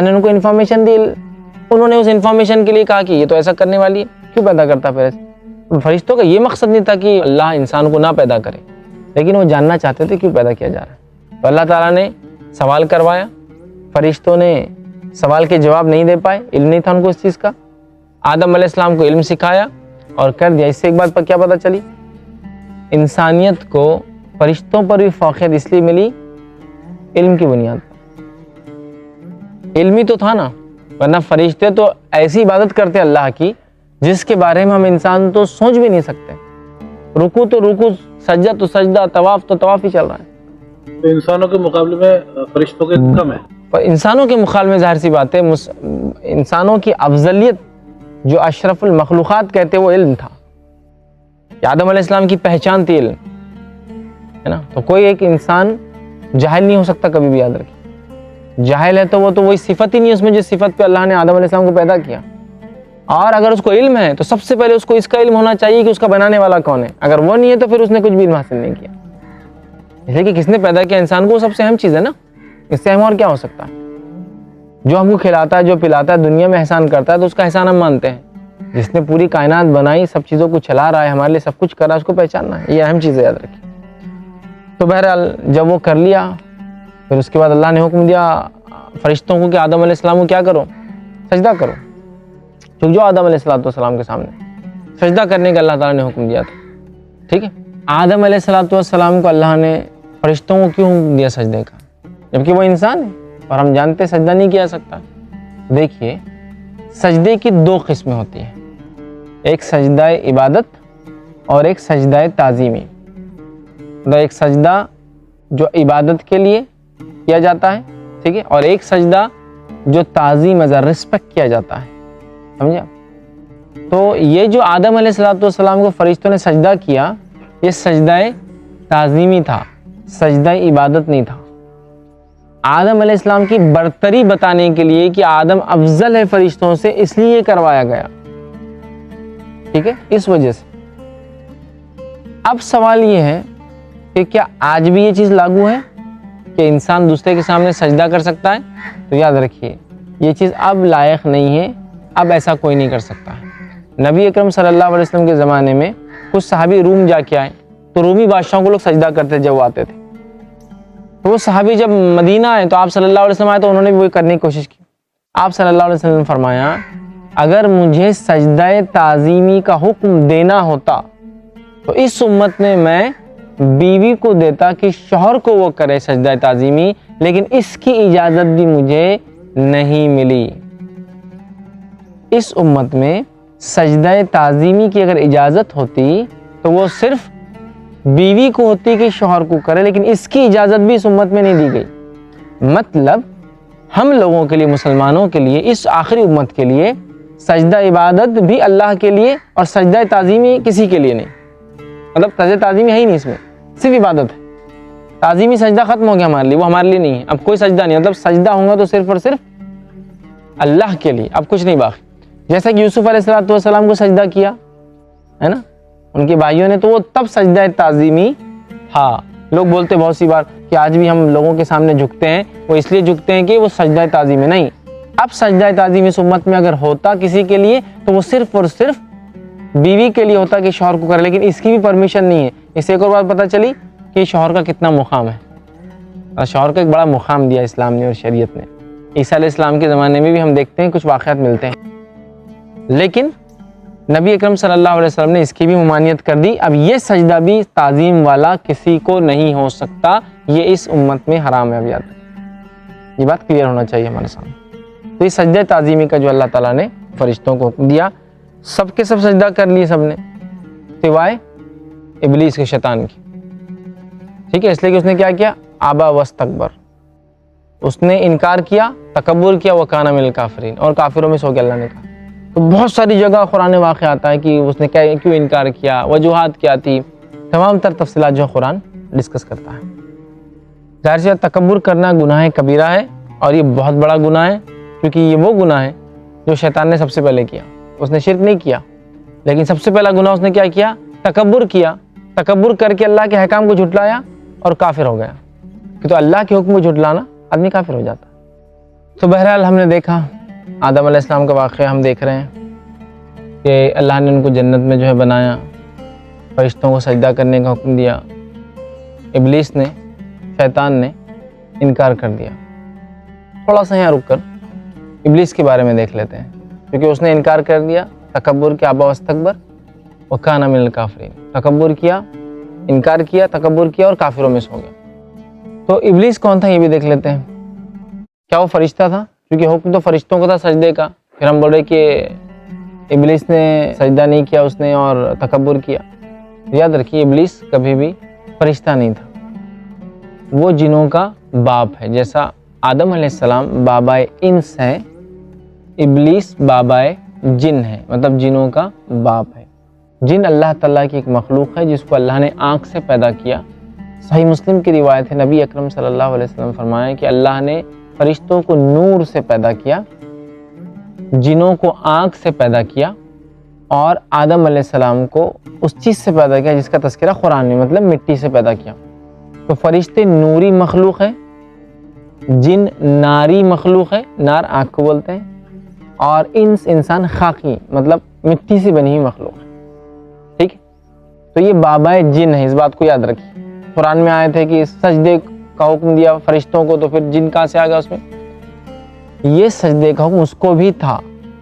ने उनको इन्फॉर्मेशन दी, उन्होंने उस इन्फॉर्मेशन के लिए कहा कि ये तो ऐसा करने वाली है, क्यों पैदा करता फिर ऐसे। फरिश्तों का ये मकसद नहीं था कि अल्लाह इंसान को ना पैदा करे, लेकिन वो जानना चाहते थे क्यों पैदा किया जा रहा है। तो अल्लाह ताला ने सवाल करवाया, फरिश्तों ने सवाल के जवाब नहीं दे पाए, इल्म नहीं था उनको इस चीज़ का। आदम अलैहिस्सलाम को इल्म सिखाया और कर दिया। इससे एक बात पर क्या पता चली, इंसानियत को फरिश्तों पर भी फौक़ियत इसलिए मिली इल्म की बुनियाद पर। इल्मी तो था ना, वरना फरिश्ते तो ऐसी इबादत करते अल्लाह की जिसके बारे में हम इंसान तो सोच भी नहीं सकते। रुकू तो रुकू, सजदा तो सजदा, तवाफ तो तवाफ ही चल रहा है। तो इंसानों के मुकाबले में फरिश्तों के कम है। पर इंसानों के मुकाबले में जाहिर सी बात है, इंसानों की अफजलियत जो अशरफुल मखलूक़ात कहते वो इल्म था। आदम अलैहिस्सलाम की पहचान थी इल्म, है ना। तो कोई एक इंसान जाहिल नहीं हो सकता कभी भी, याद रखिए। जाहिल है तो वो तो वही सिफत ही नहीं है उसमें जिस सिफत पे अल्लाह ने आदम अलैहिस्सलाम को पैदा किया। और अगर उसको इल्म है तो सबसे पहले उसको इसका इल्म होना चाहिए कि उसका बनाने वाला कौन है। अगर वो नहीं है तो फिर उसने कुछ भी इल्म हासिल नहीं किया। इसलिए कि किसने पैदा किया इंसान को, वो सबसे अहम चीज़ है ना। इससे अहम और क्या हो सकता है। जो हमको खिलाता है, जो पिलाता है, दुनिया में एहसान करता है, तो उसका एहसान हम मानते हैं। जिसने पूरी कायनात बनाई, सब चीज़ों को चला रहा है, हमारे लिए सब कुछ कर रहा है, उसको पहचानना है। ये अहम चीज़ है, याद रखिए। तो बहरहाल जब वो कर लिया, फिर उसके बाद अल्लाह ने हुक्म दिया फरिश्तों को कि आदम अलैहिस्सलाम को क्या करो, सजदा करो। झुक जाओ आदम अलैहिस्सलाम के सामने, सजदा करने का अल्लाह ताला ने हुक्म दिया था। ठीक है, आदम अलैहिस्सलाम को अल्लाह ने फरिश्तों को क्यों हुक्म दिया सजदे का, जबकि वो इंसान है और हम जानते सजदा नहीं किया सकता। देखिए, सजदे की दो किस्में होती हैं, एक सजदा इबादत और एक सजदा ताज़ीमी। तो एक सजदा जो इबादत के लिए किया जाता है, ठीक है, और एक सजदा जो ताज़ीम एज़ अ रिस्पेक्ट किया जाता है, समझा। तो ये जो आदम अलैहिस्सलाम को फरिश्तों ने सजदा किया, ये सजदा ताज़ीमी था, सजदा इबादत नहीं था। आदम अलैहिस्सलाम की बरतरी बताने के लिए कि आदम अफजल है फरिश्तों से, इसलिए करवाया गया। ठीक है, इस वजह से। अब सवाल ये है कि क्या आज भी ये चीज़ लागू है कि इंसान दूसरे के सामने सजदा कर सकता है? तो याद रखिए, ये चीज़ अब लायक नहीं है, अब ऐसा कोई नहीं कर सकता है। नबी अकरम सल्लल्लाहु अलैहि वसल्लम के ज़माने में कुछ सहाबी रूम जाके आए, तो रूमी बादशाहों को लोग सजदा करते जब वो आते थे। तो वो सहाबी जब मदीना आए तो आप सल्लल्लाहु अलैहि वसल्लम आए तो उन्होंने भी वही करने की कोशिश की। आप सल्लल्लाहु अलैहि वसल्लम ने फरमाया, अगर मुझे सजदा ताज़ीमी का हुक्म देना होता तो इस उम्मत में मैं बीवी को देता कि शौहर को वो करे सजदा ताज़ीमी, लेकिन इसकी इजाज़त भी मुझे नहीं मिली। इस उम्मत में सजदा ताज़ीमी की अगर इजाज़त होती तो वो सिर्फ बीवी को होती कि शौहर को करे, लेकिन इसकी इजाज़त भी इस उम्मत में नहीं दी गई। मतलब हम लोगों के लिए, मुसलमानों के लिए, इस आखिरी उम्मत के लिए सजदा इबादत भी अल्लाह के लिए और सजदा ताज़ीमी किसी के लिए नहीं। मतलब सजदा ताज़ीमी है ही नहीं, इसमें सिर्फ इबादत है। ताज़ीमी सजदा ख़त्म हो गया हमारे लिए, वो हमारे लिए नहीं है। अब कोई सजदा नहीं, मतलब सजदा होगा तो सिर्फ और सिर्फ अल्लाह के लिए, अब कुछ नहीं बाकी। जैसा कि यूसुफ अलैहिस्सलाम को सजदा किया है ना उनके भाइयों ने, तो वो तब सजदा ताज़ीमी था। लोग बोलते बहुत सी बार कि आज भी हम लोगों के सामने झुकते हैं, वो इसलिए झुकते हैं कि वो सजदा ताज़ीमी नहीं। अब सजदा ताज़ीमी इस उम्मत में अगर होता किसी के लिए तो वो सिर्फ और सिर्फ बीवी के लिए होता कि शौहर को करे, लेकिन इसकी भी परमिशन नहीं है। इससे एक और बात पता चली कि शौहर का कितना मुकाम है, और शौहर को एक बड़ा मुकाम दिया इस्लाम ने और शरीयत ने। ईसा अलैहिस्सलाम के ज़माने में भी हम देखते हैं कुछ वाक़यात मिलते हैं, लेकिन नबी अकरम सल्लल्लाहु अलैहि वसल्लम ने इसकी भी ममानियत कर दी। अब ये सजदा भी ताज़ीम वाला किसी को नहीं हो सकता, ये इस उम्मत में हराम है। अब याद, ये बात क्लियर होना चाहिए हमारे सामने। तो ये सजदा ताज़ीमी का जो अल्लाह ताला ने फरिश्तों को हुक्म दिया, सबके सब सजदा कर लिए सबने, सिवाय इब्लीस के, शैतान की। ठीक है, इसलिए कि उसने क्या किया, आबा वस्तकबर, उसने इनकार किया, तकब्बुर किया, वकाना मिनल काफिरीन, और काफिरों में सो गया अल्लाह ने कहा। तो बहुत सारी जगह कुरान में वाक़या आता है कि उसने क्या क्यों इनकार किया, वजूहात क्या थी, तमाम तर तफसीलात जो कुरान डिस्कस करता है। जाहिर सी तकब्बुर करना गुनाह कबीरा है, और ये बहुत बड़ा गुनाह है, क्योंकि ये वो गुनाह है जो शैतान ने सबसे पहले किया। उसने शिर्क नहीं किया, लेकिन सबसे पहला गुनाह उसने क्या किया, तकब्बुर किया। तकब्बुर करके अल्लाह के अहकाम को झुटलाया और काफिर हो गया। कि तो अल्लाह के हुक्म को झुटलाना, आदमी काफिर हो जाता। तो बहरहाल हमने देखा आदम अलैहिस्सलाम का वाक़या हम देख रहे हैं कि अल्लाह ने उनको जन्नत में जो है बनाया, फरिश्तों को सजदा करने का हुक्म दिया, इब्लीस ने, शैतान ने इनकार कर दिया। थोड़ा सा यहाँ रुक कर इब्लीस के बारे में देख लेते हैं, क्योंकि उसने इनकार कर दिया, तकब्बुर किया, अबा वस्तकबर व काना मिनल काफिरीन, तकब्बुर किया, इनकार किया, तकब्बुर किया और काफिरों में से हो गया। तो इब्लीस कौन था ये भी देख लेते हैं। क्या वो फरिश्ता था? क्योंकि हुक्म तो फरिश्तों को था सजदे का, फिर हम बोल रहे कि इब्लीस ने सजदा नहीं किया उसने और तकब्बुर किया। याद रखिए इब्लीस कभी भी फरिश्ता नहीं था, वो जिनों का बाप है। जैसा आदम अलैहिस्सलाम बाबाए इंस है, इब्लीस बाबाए जिन है, मतलब जिनों का बाप है। जिन अल्लाह ताला की एक मखलूक है जिसको अल्लाह ने आँख से पैदा किया। सही मुस्लिम की रिवायत है, नबी अकरम सल्लल्लाहु अलैहि वसल्लम फरमाया कि अल्लाह ने फरिश्तों को नूर से पैदा किया, जिनों को आँख से पैदा किया और आदम अलैहिस्सलाम को उस चीज़ से पैदा किया जिसका तज़किरा कुरान में, मतलब मिट्टी से पैदा किया। तो फरिश्ते नूरी मखलूक है, जिन नारी मखलूक है, नार आँख को बोलते हैं, और इंसान खाकी मतलब मिट्टी से बनी हुई मखलूक है। ठीक है, तो ये बाबाए जिन है, इस बात को याद रखिए। कुरान में आए थे कि सजदे का हुक्म दिया फरिश्तों को, तो फिर जिन कहाँ से आ गया उसमें? ये सजदे का हुक्म उसको भी था,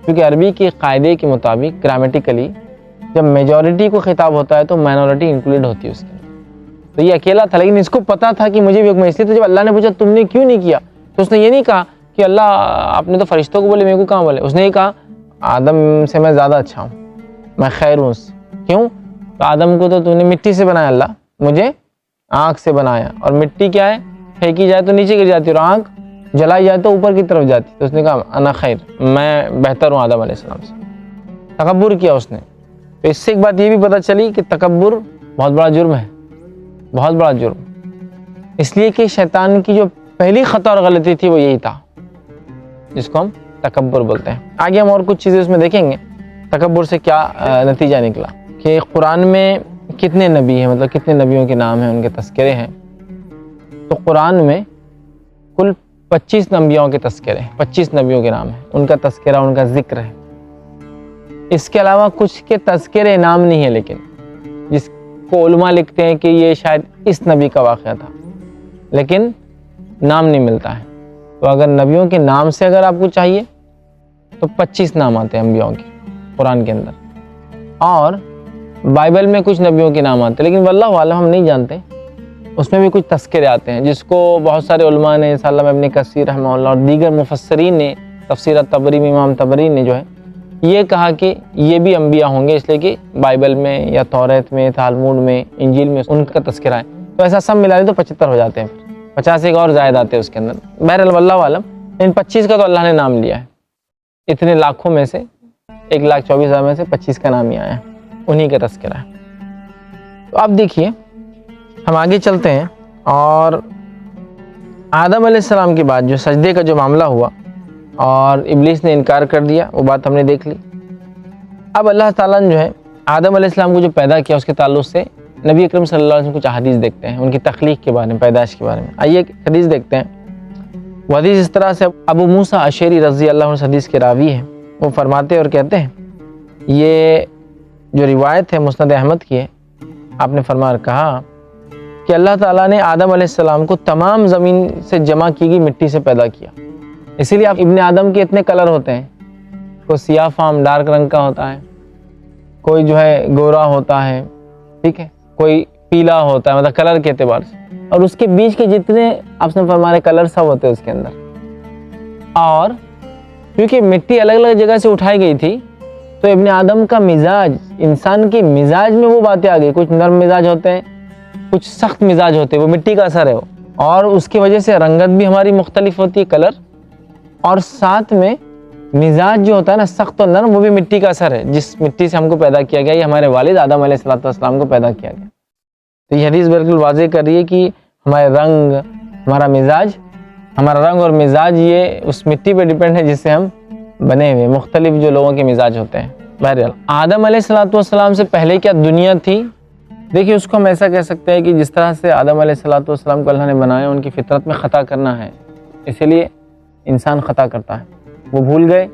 क्योंकि अरबी के कायदे के मुताबिक ग्रामेटिकली जब मेजॉरिटी को खिताब होता है तो माइनॉरिटी इंक्लूड होती है उसके। तो ये अकेला था, लेकिन इसको पता था कि मुझे भी हुक्म, इसलिए तो जब अल्लाह ने पूछा तुमने क्यों नहीं किया, तो उसने ये नहीं कहा कि अल्लाह आपने तो फरिश्तों को बोले मेरे को कहाँ बोले। उसने ये कहा आदम से मैं ज़्यादा अच्छा हूँ, मैं खैर हूँ। क्यों? तो आदम को तो तूने मिट्टी से बनाया, अल्लाह मुझे आँख से बनाया, और मिट्टी क्या है, फेंकी जाए तो नीचे गिर जाती है और आँख जलाई जाए तो ऊपर की तरफ जाती। तो उसने कहा अना खैर, मैं बेहतर हूँ आदम अलैहिस्सलाम से। तकब्बुर किया उसने। तो इससे एक बात ये भी पता चली कि तकब्बुर बहुत बड़ा जुर्म है, बहुत बड़ा जुर्म। इसलिए कि शैतान की जो पहली खता और गलती थी वो यही था, जिसको हम तकब्बुर बोलते हैं। आगे हम और कुछ चीज़ें उसमें देखेंगे तकब्बुर से क्या नतीजा निकला, कि कुरान में कितने नबी हैं, मतलब कितने नबियों के नाम हैं, उनके तस्करे हैं। तो कुरान में कुल 25 नबियों के तस्करे हैं, 25 नबियों के नाम हैं, उनका तस्करा, उनका जिक्र है। इसके अलावा कुछ के तस्करे नाम नहीं है, लेकिन जिसको उलमा लिखते हैं कि ये शायद इस नबी का वाक़या था, लेकिन नाम नहीं मिलता है। तो अगर नबियों के नाम से अगर आपको चाहिए तो 25 नाम आते हैं अम्बियों के कुरान के अंदर, और बाइबल में कुछ नबियों के नाम आते हैं, लेकिन वल्लाहु आलम हम नहीं जानते, उसमें भी कुछ तस्करे आते हैं, जिसको बहुत सारे उलमा ने, अल्लामा इब्न कसीर रहमहुल्लाह और दीगर मुफस्सरीन ने, तफसीर तबरी में इमाम तबरी ने जो है ये कहा कि ये भी अम्बिया होंगे, इसलिए कि बाइबल में या तौरात में, तालमुद में, इंजील में उनका तस्करा है। तो ऐसा सब मिला तो 75 हो जाते हैं, फिर 50 एक और ज़ायद आते हैं उसके अंदर। बहरहाल वल्लाहु आलम, इन 25 का तो अल्लाह ने नाम लिया है। इतने लाखों में से 1,24,000 में से 25 का नाम ही आया है, उन्हीं का तस्करा है। तो अब देखिए हम आगे चलते हैं, और आदम अलैहिस्सलाम के बाद जो सजदे का जो मामला हुआ और इब्लीस ने इनकार कर दिया, वो बात हमने देख ली। अब अल्लाह ताला ने जो है आदम अलैहिस्सलाम को जो पैदा किया उसके ताल्लुक से नबी अकरम सल्लल्लाहु अलैहि वसल्लम कुछ हदीस देखते हैं, उनकी तख्लीक के बारे में, पैदाइश के बारे में। आइए हदीस देखते हैं। वो हदीस इस तरह से, अबू मूसा अशरी रज़ी अल्लाह अन्हु हदीस के रावी हैं, वो फरमाते और कहते हैं, ये जो रिवायत है मुस्नद अहमद की है, आपने फरमा कहा कि अल्लाह ताला ने आदम अलैहिस्सलाम को तमाम ज़मीन से जमा की गई मिट्टी से पैदा किया। इसीलिए आप इब्ने आदम के इतने कलर होते हैं, कोई सियाह फाम डार्क रंग का होता है, कोई जो है गोरा होता है, ठीक है, कोई पीला होता है, मतलब कलर के एतबार से, और उसके बीच के जितने आपने फरमाए कलर सब होते हैं उसके अंदर। और क्योंकि मिट्टी अलग अलग जगह से उठाई गई थी, तो इब्ने आदम का मिजाज, इंसान के मिजाज में वो बातें आ गई, कुछ नरम मिजाज होते हैं, कुछ सख्त मिजाज होते हैं, वो मिट्टी का असर है वो, और उसकी वजह से रंगत भी हमारी मुख्तलिफ होती है, कलर, और साथ में मिजाज जो होता है ना सख्त और नरम, वो भी मिट्टी का असर है, जिस मिट्टी से हमको पैदा किया गया, ये हमारे वालिद आदम अलैहिस्सलाम को पैदा किया गया। तो ये हदीस बिल्कुल वाज़ेह कर रही है कि हमारे रंग, हमारा मिजाज, हमारा रंग और मिजाज ये उस मिट्टी पे डिपेंड है जिससे हम बने हुए, मुख्तलिफ जो लोगों के मिजाज होते हैं। बहरहाल आदम अलैहिस्सलाम से पहले क्या दुनिया थी? देखिए उसको हम ऐसा कह सकते हैं कि जिस तरह से आदम अलैहिस्सलाम को अल्लाह ने बनाया, उनकी फितरत में ख़ता करना है, इसलिए इंसान खता करता है, वो भूल गए।